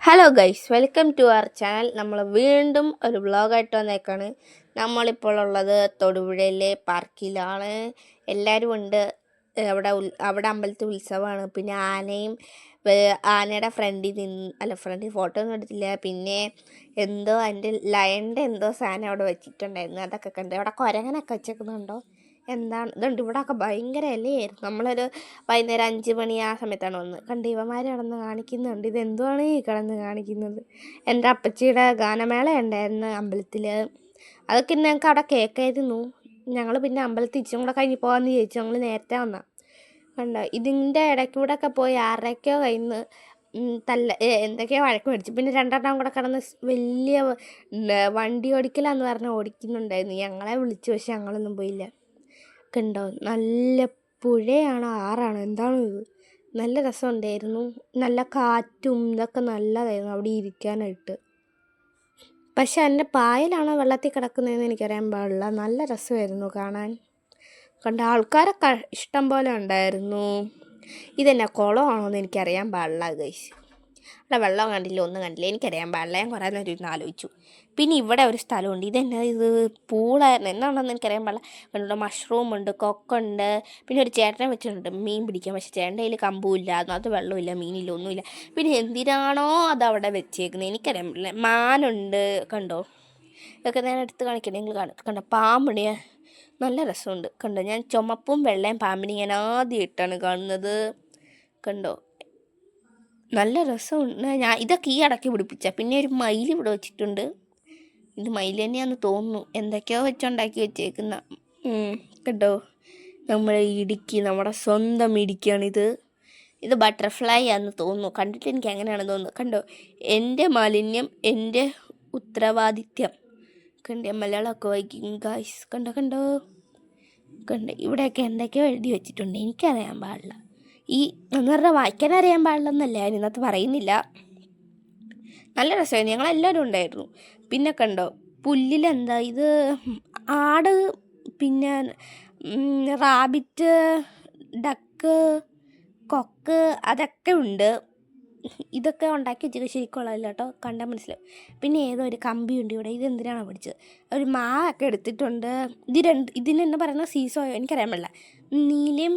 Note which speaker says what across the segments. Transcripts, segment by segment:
Speaker 1: Hello guys, welcome to our channel. നമ്മൾ വീണ്ടും ഒരു വ്ളോഗായിട്ട് വന്നേക്കാണ്. നമ്മളിപ്പോൾ ഉള്ളത് തൊടുപുഴയിലെ പാർക്കിലാണ്. എല്ലാവരും ഉണ്ട്. അവിടെ അമ്പലത്തിൽ ഉത്സവമാണ്. പിന്നെ ആനയുടെ ഫ്രണ്ടിൽ ഫോട്ടോ ഒന്നും എടുത്തില്ല. പിന്നെ എന്തോ അതിൻ്റെ ലയൻ്റെ എന്തോ സാധനം അവിടെ വെച്ചിട്ടുണ്ടായിരുന്നു. അതൊക്കെ കണ്ട് അവിടെ കുരങ്ങനൊക്കെ വെച്ചേക്കുന്നുണ്ടോ എന്താണ് ഇതുണ്ട്. ഇവിടെയൊക്കെ ഭയങ്കര ഇലയായിരുന്നു. നമ്മളൊരു വൈകുന്നേരം 5 മണി ആ സമയത്താണ് വന്നത്. കണ്ട് ഇവന്മാർ കിടന്ന് കാണിക്കുന്നുണ്ട്. ഇതെന്തുവാണ് ഈ കിടന്ന് കാണിക്കുന്നത്? എൻ്റെ അപ്പച്ചിയുടെ ഗാനമേള ഉണ്ടായിരുന്നു അമ്പലത്തിൽ. അതൊക്കെ ഞങ്ങൾക്ക് അവിടെ കേൾക്കായിരുന്നു. ഞങ്ങൾ പിന്നെ അമ്പലത്തിൽ ഇച്ചും കൂടെ കഴിഞ്ഞ് പോകാമെന്ന് ചോദിച്ചു. ഞങ്ങൾ നേരത്തെ വന്നാൽ കണ്ടോ. ഇതിൻ്റെ ഇടയ്ക്കൂടെ ഒക്കെ പോയി ആരൊക്കെയോ കയ്യിൽ നിന്ന് എന്തൊക്കെയോ വഴക്ക് മേടിച്ചു. പിന്നെ രണ്ടെണ്ണം കൂടെ കിടന്ന് വലിയ വണ്ടി ഓടിക്കലാന്ന് പറഞ്ഞ് ഓടിക്കുന്നുണ്ടായിരുന്നു. ഞങ്ങളെ വിളിച്ചു, പക്ഷെ ഞങ്ങളൊന്നും പോയില്ല. കണ്ടോ, നല്ല പുഴയാണോ ആറാണോ എന്താണോ ഇത്? നല്ല രസമുണ്ടായിരുന്നു. നല്ല കാറ്റും ഇതൊക്കെ നല്ലതായിരുന്നു അവിടെ ഇരിക്കാനായിട്ട്. പക്ഷെ എൻ്റെ പായലാണോ വെള്ളത്തിൽ കിടക്കുന്നതെന്ന് എനിക്കറിയാൻ പാടില്ല. നല്ല രസമായിരുന്നു കാണാൻ. കണ്ട ആൾക്കാരൊക്കെ ഇഷ്ടം പോലെ ഉണ്ടായിരുന്നു. ഇതെന്നാ കുളമാണോ എന്ന് എനിക്കറിയാൻ പാടില്ല ഗൈസ്. അവിടെ വെള്ളം കണ്ടില്ല, ഒന്നും കണ്ടില്ല, എനിക്കറിയാൻ പാടില്ല. ഞാൻ കുറേ നേരം ഇരുന്ന് ആലോചിച്ചു. പിന്നെ ഇവിടെ ഒരു സ്ഥലമുണ്ട്. ഇതെന്നാ ഇത്? പൂളായിരുന്നു, എന്താണെന്ന് എനിക്കറിയാൻ പാടില്ല. ഇവിടെ മഷ്റൂമുണ്ട്, കൊക്കുണ്ട്. പിന്നെ ഒരു ചേട്ടനെ വെച്ചിട്ടുണ്ട് മീൻ പിടിക്കാൻ. പക്ഷേ ചേട്ടൻ്റെ കയ്യിൽ കമ്പുമില്ല, അതിനകത്ത് വെള്ളമില്ല, മീനില്ല, ഒന്നുമില്ല. പിന്നെ എന്തിനാണോ അതവിടെ വെച്ചേക്കുന്നത് എനിക്കറിയാൻ പാടില്ല. മാനുണ്ട്, കണ്ടോ. ഇതൊക്കെ ഞാൻ എടുത്ത് കാണിക്കണേ, നിങ്ങൾ കണ്ടോ. പാമ്പിനെ നല്ല രസമുണ്ട് കണ്ടോ. ഞാൻ ചുമപ്പും വെള്ളയും പാമ്പിനെ ഞാൻ ആദ്യമായിട്ടാണ് കാണുന്നത്. കണ്ടോ, നല്ല രസമുണ്ട്. ഞാൻ ഇതൊക്കെ ഈ ഇടയ്ക്ക് പിടിപ്പിച്ച. പിന്നെ ഒരു മയിൽ ഇവിടെ വെച്ചിട്ടുണ്ട്. ഇത് മയിൽ തന്നെയാണെന്ന് തോന്നുന്നു. എന്തൊക്കെയോ വെച്ചുണ്ടാക്കി വെച്ചേക്കുന്ന. കേട്ടോ, നമ്മുടെ സ്വന്തം ഇടുക്കിയാണിത്. ഇത് ബട്ടർഫ്ലൈ ആണെന്ന് തോന്നുന്നു. കണ്ടിട്ട് എനിക്ക് അങ്ങനെയാണെന്ന് തോന്നുന്നു. കണ്ടോ, എൻ്റെ മാലിന്യം എൻ്റെ ഉത്തരവാദിത്യം. കണ്ടേ, മലയാളമൊക്കെ വായിക്കും ഗായ്സ്. കണ്ടോ. ഇവിടെയൊക്കെ എന്തൊക്കെയോ എഴുതി വെച്ചിട്ടുണ്ട്, എനിക്കറിയാൻ പാടില്ല. എന്ന് പറഞ്ഞാൽ വായിക്കാൻ അറിയാൻ പാടില്ലെന്നല്ല ഞാൻ ഇന്നത്തെ പറയുന്നില്ല. നല്ല രസമായിരുന്നു, ഞങ്ങളെല്ലാവരും ഉണ്ടായിരുന്നു. പിന്നെ കണ്ടോ, പുല്ലിലെന്താ ഇത്? ആട്, പിന്നെ റാബിറ്റ്, ഡക്ക്, കൊക്ക്, അതൊക്കെ ഉണ്ട്. ഇതൊക്കെ ഉണ്ടാക്കി വെച്ചത് ശരിക്കുള്ളതല്ല കേട്ടോ, കണ്ടാൽ മനസ്സിലാവും. പിന്നെ ഏതോ ഒരു കമ്പിയുണ്ട് ഇവിടെ. ഇതെന്തിനാണോ പിടിച്ചത്? ഒരു മാവൊക്കെ എടുത്തിട്ടുണ്ട്. ഇതിനെന്താ പറയുന്നത്? സീസോയോ എനിക്കറിയാൻ പാടില്ല. നീലയും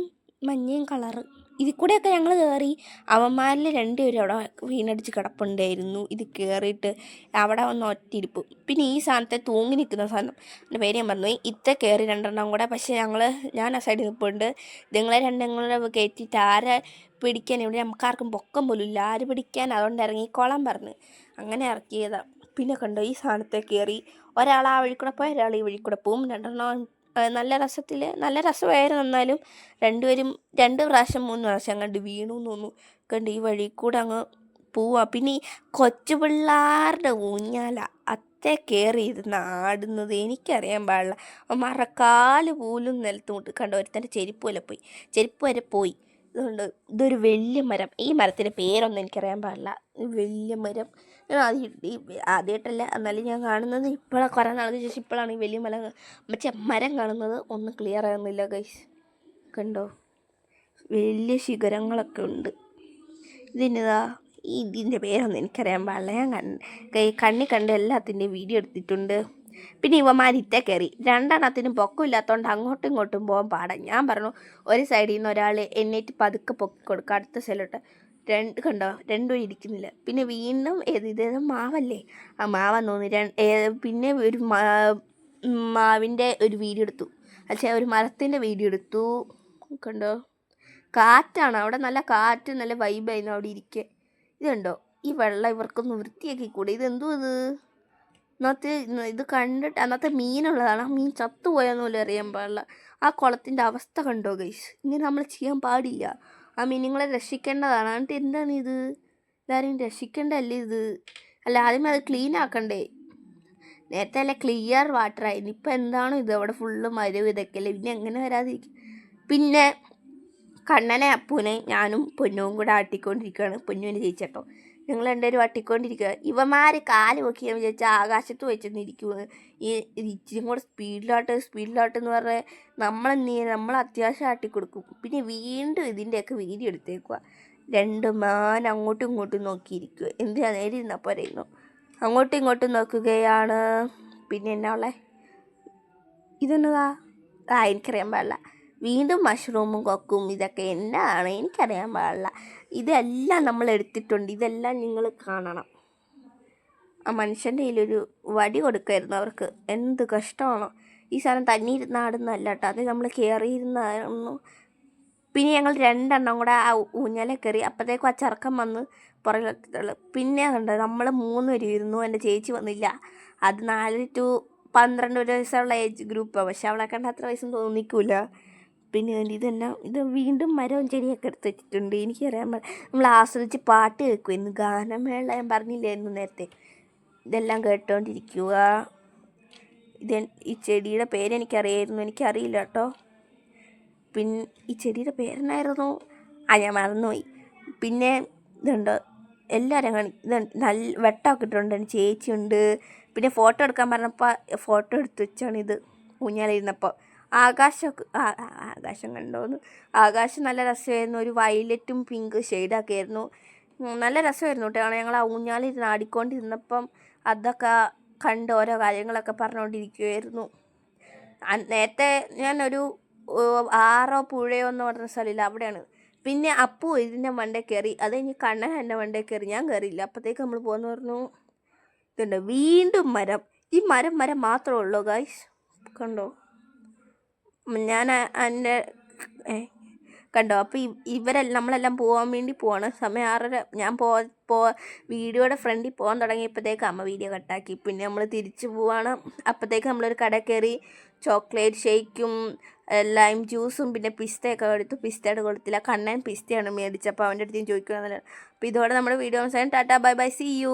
Speaker 1: മഞ്ഞയും കളറ്. ഇതിൽ കൂടെയൊക്കെ ഞങ്ങൾ കയറി. അവന്മാരിൽ 2 പേരും അവിടെ വീണടിച്ച് കിടപ്പുണ്ടായിരുന്നു. ഇത് കയറിയിട്ട് അവിടെ വന്ന് ഒറ്റയിരിപ്പ്. പിന്നെ ഈ സാധനത്തെ തൂങ്ങി നിൽക്കുന്ന സാധനം, എൻ്റെ പേര് ഞാൻ പറഞ്ഞു. കയറി 2 കൂടെ. പക്ഷേ ഞാൻ ആ സൈഡിൽ നിൽപ്പുണ്ട്. നിങ്ങളെ 2 കൂടെ കയറ്റിയിട്ട് ആരെ പിടിക്കാൻ? ഇവിടെ നമുക്കാർക്കും പൊക്കം പോലും ഇല്ല. ആര് പിടിക്കാൻ? അതുകൊണ്ട് ഇറങ്ങിക്കോളാൻ പറഞ്ഞ് അങ്ങനെ ഇറക്കിയതാണ്. പിന്നെ കണ്ടോ, ഈ സാധനത്തെ കയറി ഒരാൾ ആ വഴി കൂടെ പോയി, ഒരാൾ ഈ വഴി കൂടെ പോവും. 2 നല്ല രസമായിരുന്നു. എന്നാലും 2 പേരും 2 പ്രാവശ്യം 3 പ്രാവശ്യം അങ്ങോട്ട് വീണു തോന്നുന്നു. കണ്ട് ഈ വഴി കൂടെ അങ്ങ് പോവാ. പിന്നെ ഈ കൊച്ചു പിള്ളേരുടെ ഊഞ്ഞാല അത്തേ കയറി ഇരുന്ന് ആടുന്നത് എനിക്കറിയാൻ പാടില്ല. മറക്കാല് പോലും നിലത്തുമുട്ട്. കണ്ടോ, ഒരുത്തൻ്റെ ചെരുപ്പ് വരെ പോയി. ഇതൊരു വലിയ മരം. ഈ മരത്തിൻ്റെ പേരൊന്നും എനിക്കറിയാൻ പാടില്ല. വലിയ മരം. ഞാൻ ആദ്യമായിട്ടല്ല, എന്നാലും ഞാൻ കാണുന്നത് ഇപ്പോഴാണ്. കുറേ നാൾക്ക് ശേഷം ഇപ്പോഴാണ് ഈ വലിയ മരം കാണുന്നത്. ഒന്നും ക്ലിയർ ആകുന്നില്ല ഗൈസ്. കണ്ടോ, വലിയ ശിഖരങ്ങളൊക്കെ ഉണ്ട്. ഇതിൻ്റെ പേരൊന്നും എനിക്കറിയാൻ പാടില്ല. ഞാൻ കണ്ണി കണ്ട് എല്ലാത്തിൻ്റെയും വീഡിയോ എടുത്തിട്ടുണ്ട്. പിന്നെ ഇവന്മാരിത്തെ കയറി. 2 പൊക്കമില്ലാത്തതുകൊണ്ട് അങ്ങോട്ടും ഇങ്ങോട്ടും പോകാൻ പാടാം. ഞാൻ പറഞ്ഞു, ഒരു സൈഡിൽ നിന്ന് ഒരാൾ എന്നേറ്റ് പതുക്കെ പൊക്കി കൊടുക്കുക, അടുത്ത സൈഡിലോട്ട്. കണ്ടോ, 2 ഇരിക്കുന്നില്ല. പിന്നെ വീണ്ടും ഇതേതോ മാവല്ലേ, ആ മാവെന്ന് തോന്നി. പിന്നെ ഒരു മാവിൻ്റെ ഒരു വീഡിയോ എടുത്തു. ഒരു മരത്തിൻ്റെ വീഡിയോ എടുത്തു. കണ്ടോ, കാറ്റാണ് അവിടെ, നല്ല കാറ്റ്, നല്ല വൈബായിരുന്നു അവിടെ ഇരിക്കുക. ഇതുണ്ടോ, ഈ വെള്ളം ഇവർക്കൊന്ന് വൃത്തിയാക്കി കൂടെ? ഇതെന്തോ ഇത് കണ്ടിട്ട് അന്നത്തെ മീനുള്ളതാണ്. ആ മീൻ ചത്തുപോയെന്ന് പോലും അറിയാൻ പാടില്ല. ആ കുളത്തിൻ്റെ അവസ്ഥ കണ്ടോ ഗൈസ്? ഇങ്ങനെ നമ്മൾ ചെയ്യാൻ പാടില്ല. ആ മീനുങ്ങളെ രക്ഷിക്കേണ്ടതാണ്. എന്നിട്ട് എന്താണ് ഇത്? എല്ലാവരെയും രക്ഷിക്കേണ്ടതല്ലേ ഇത്? അല്ല, ആദ്യമേ അത് ക്ലീൻ ആക്കണ്ടേ? നേരത്തെ അല്ല ക്ലിയർ വാട്ടറായിരുന്നു. ഇപ്പം എന്താണോ ഇത്? അവിടെ ഫുള്ള് മരവും ഇതൊക്കെ അല്ലേ, പിന്നെ എങ്ങനെ വരാതിരിക്കും? പിന്നെ കണ്ണനെ, അപ്പൂനെ ഞാനും പൊന്നും കൂടെ ആട്ടിക്കൊണ്ടിരിക്കുകയാണ്. പൊന്നുവിനെ ജയിച്ചട്ടോ. ഞങ്ങൾ 2 പേരും ആട്ടിക്കൊണ്ടിരിക്കുക. ഇവന്മാർ കാല് നോക്കി ഞാൻ വിചാരിച്ചാൽ ആകാശത്ത് വെച്ചെന്നിരിക്കുമെന്ന്. ഇച്ചിരി കൂടെ സ്പീഡിലോട്ടെന്ന് പറഞ്ഞാൽ നമ്മൾ അത്യാവശ്യം ആട്ടിക്കൊടുക്കും. പിന്നെ വീണ്ടും ഇതിൻ്റെയൊക്കെ വീഡിയോ എടുത്തേക്കുക. രണ്ട് മാൻ അങ്ങോട്ടും ഇങ്ങോട്ടും നോക്കിയിരിക്കുക. എന്തിനാ നേരെ ഇരുന്നാൽ പോരെയിരുന്നു, അങ്ങോട്ടും ഇങ്ങോട്ടും നോക്കുകയാണ്. പിന്നെ എന്നാ ഉള്ളേ, ഇതെന്നതാ? എനിക്കറിയാൻ പാടില്ല. വീണ്ടും മഷ്റൂമും കൊക്കും ഇതൊക്കെ എന്നാണ് എനിക്കറിയാൻ പാടില്ല. ഇതെല്ലാം നമ്മൾ എടുത്തിട്ടുണ്ട്, ഇതെല്ലാം നിങ്ങൾ കാണണം. ആ മനുഷ്യൻ്റെ കയ്യിലൊരു വടി കൊടുക്കുമായിരുന്നു അവർക്ക്, എന്ത് കഷ്ടമാണോ. ഈ സാധനം തന്നെ ഇരുന്ന് ആടുന്നതല്ല കേട്ടോ, അത് നമ്മൾ കയറിയിരുന്നായിരുന്നു. പിന്നെ ഞങ്ങൾ 2 എണ്ണം കൂടെ ആ ഊഞ്ഞാലെ കയറി. അപ്പോഴത്തേക്കും ആ ചെറുക്കൻ വന്ന് പുറകിലെത്തിട്ടുള്ളു. പിന്നെ കണ്ടോ നമ്മൾ 3 പേരും ഇരുന്നു, എൻ്റെ ചേച്ചി വന്നില്ല. അത് 4 to 12 വയസ്സുള്ള ഏജ് ഗ്രൂപ്പാണ്, പക്ഷെ അവളെ കണ്ട അത്ര വയസ്സും തോന്നിക്കൂല. പിന്നെ ഇതെല്ലാം ഇത് വീണ്ടും മരവും ചെടിയൊക്കെ എടുത്ത് വെച്ചിട്ടുണ്ട്. എനിക്കറിയാൻ നമ്മൾ ആസ്വദിച്ച് പാട്ട് കേൾക്കുമായിരുന്നു, ഗാനമേള ഞാൻ പറഞ്ഞില്ലായിരുന്നു നേരത്തെ. ഇതെല്ലാം കേട്ടോണ്ടിരിക്കുക. ഈ ചെടിയുടെ പേരെനിക്കറിയായിരുന്നു, എനിക്കറിയില്ല കേട്ടോ. പിന്നെ ഈ ചെടിയുടെ പേരെന്നായിരുന്നു, ഞാൻ മറന്നുപോയി. പിന്നെ ഇതുണ്ട്, എല്ലാവരും ഇതുണ്ട്, നല്ല വെട്ടമൊക്കെ ഇട്ടിട്ടുണ്ട്. എൻ്റെ ചേച്ചിയുണ്ട്. പിന്നെ ഫോട്ടോ എടുക്കാൻ പറഞ്ഞപ്പോൾ ഫോട്ടോ എടുത്ത് വെച്ചാണ് ഇത് ഊഞ്ഞാലിരുന്നപ്പോൾ. ആകാശം കണ്ടോന്ന്, ആകാശം നല്ല രസമായിരുന്നു. ഒരു വയലറ്റും പിങ്ക് ഷെയ്ഡൊക്കെ ആയിരുന്നു, നല്ല രസമായിരുന്നു കേട്ടോ. ഞങ്ങൾ ആ ഊഞ്ഞാലിരുന്ന് ആടിക്കൊണ്ടിരുന്നപ്പം അതൊക്കെ കണ്ട് ഓരോ കാര്യങ്ങളൊക്കെ പറഞ്ഞുകൊണ്ടിരിക്കുമായിരുന്നു. നേരത്തെ ഞാനൊരു ആറോ പുഴയോ എന്ന് പറഞ്ഞ സ്ഥലമില്ല, അവിടെയാണ്. പിന്നെ അപ്പു ഇതിൻ്റെ മണ്ടേ കയറി, അത് കഴിഞ്ഞ് കണ്ണൻ എൻ്റെ മണ്ടേ കയറി, ഞാൻ കയറിയില്ല. അപ്പോഴത്തേക്ക് നമ്മൾ പോകുന്നു പറഞ്ഞു. ഇതുണ്ട് വീണ്ടും മരം. ഈ മരം മാത്രമേ ഉള്ളൂ ഗൈസ്, കണ്ടോ? ഞാൻ എൻ്റെ കണ്ടോ? അപ്പോൾ നമ്മളെല്ലാം പോകാൻ വേണ്ടി പോവാണ്. സമയം 6:30. ഞാൻ വീഡിയോയുടെ ഫ്രണ്ടിൽ പോകാൻ തുടങ്ങിയപ്പോഴത്തേക്ക് അമ്മ വീഡിയോ കട്ടാക്കി. പിന്നെ നമ്മൾ തിരിച്ചു പോവാണ്. അപ്പോഴത്തേക്ക് നമ്മളൊരു കട കയറി ചോക്ലേറ്റ് ഷേക്കും ലൈം ജ്യൂസും പിന്നെ പിസ്തയൊക്കെ എടുത്തു. പിസ്തയുടെ കൊടുത്തില്ല, കണ്ണൻ പിസ്തയാണ് മേടിച്ചപ്പോൾ അവൻ്റെ അടുത്ത് ചോദിക്കുകയെന്നല്ല. അപ്പോൾ ഇതോടെ നമ്മുടെ വീഡിയോ അവസാനം. Tata bye bye, see U.